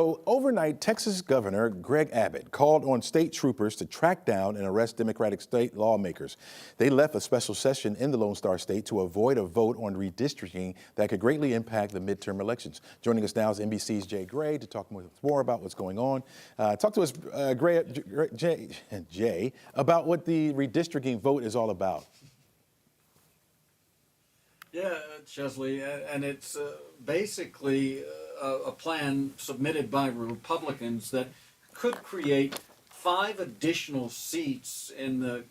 So, overnight, Texas Governor Greg Abbott called on state troopers to track down and arrest Democratic state lawmakers. They left a special session in the Lone Star State to avoid a vote on redistricting that could greatly impact the midterm elections. Joining us now is NBC's Jay Gray to talk more about what's going on. Talk to us, Jay, about what the redistricting vote is all about. Yeah, Chesley, and it's basically a plan submitted by Republicans that could create 5 additional seats in the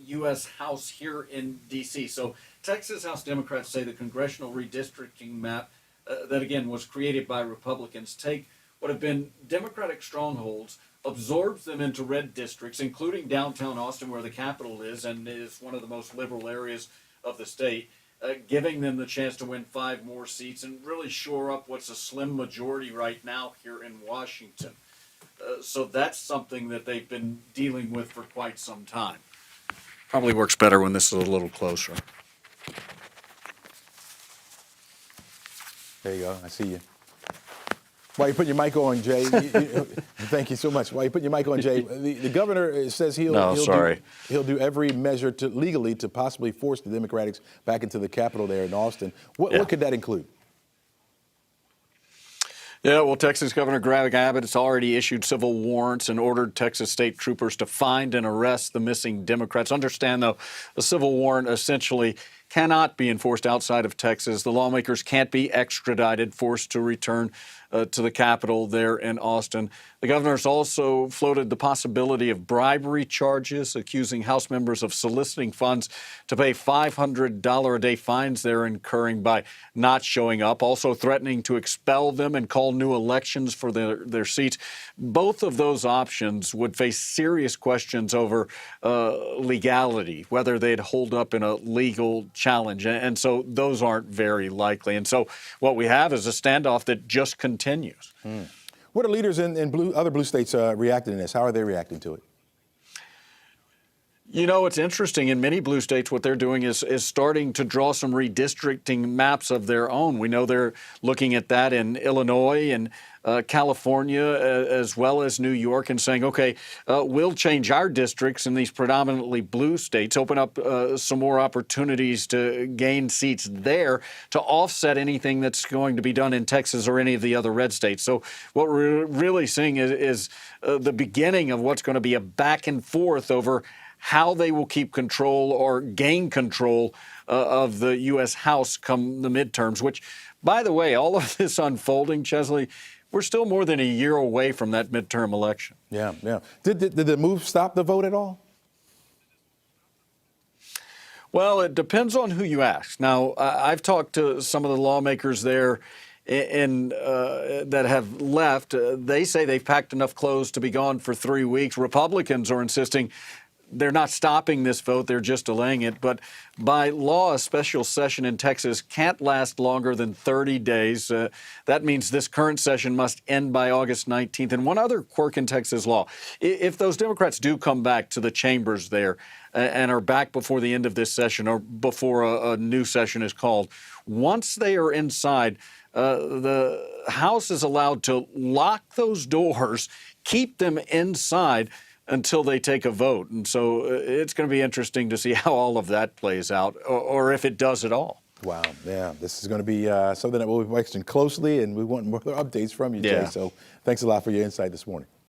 U.S. House here in D.C. So Texas House Democrats say the congressional redistricting map that, again, was created by Republicans take what have been Democratic strongholds, absorbs them into red districts, including downtown Austin, where the Capitol is and is one of the most liberal areas of the state, giving them the chance to win 5 more seats and really shore up what's a slim majority right now here in Washington. So that's something that they've been dealing with for quite some time. Probably works better when this is a little closer. There you go. I see you. While you put your mic on, Jay, thank you so much. While you put your mic on, Jay, the governor says he'll do every measure legally to possibly force the Democrats back into the Capitol there in Austin. What could that include? Yeah, well, Texas Governor Greg Abbott has already issued civil warrants and ordered Texas state troopers to find and arrest the missing Democrats. Understand, though, a civil warrant essentially cannot be enforced outside of Texas. The lawmakers can't be extradited, forced to return to the Capitol there in Austin. The governor's also floated the possibility of bribery charges, accusing House members of soliciting funds to pay $500 a day fines they're incurring by not showing up, also threatening to expel them and call new elections for their seats. Both of those options would face serious questions over legality, whether they'd hold up in a legal challenge. And so those aren't very likely. And so what we have is a standoff that just continues. What are leaders in other blue states reacting to this? How are they reacting to it? You know, it's interesting. In many blue states, what they're doing is starting to draw some redistricting maps of their own. We know they're looking at that in Illinois and California, as well as New York, and saying, okay, we'll change our districts in these predominantly blue states, open up some more opportunities to gain seats there to offset anything that's going to be done in Texas or any of the other red states. So what we're really seeing is the beginning of what's going to be a back and forth over how they will keep control or gain control of the U.S. House come the midterms, which, by the way, all of this unfolding, Chesley, we're still more than a year away from that midterm election. Yeah. Did the move stop the vote at all? Well, it depends on who you ask. Now, I've talked to some of the lawmakers there that have left. They say they've packed enough clothes to be gone for 3 weeks. Republicans are insisting they're not stopping this vote, they're just delaying it. But by law, a special session in Texas can't last longer than 30 days. That means this current session must end by August 19th. And one other quirk in Texas law, if those Democrats do come back to the chambers there and are back before the end of this session or before a new session is called, once they are inside, the House is allowed to lock those doors, keep them inside until they take a vote. And so it's going to be interesting to see how all of that plays out, or if it does at all. Wow, yeah, this is going to be something that we'll be watching closely, and we want more updates from you, Jay. So thanks a lot for your insight this morning.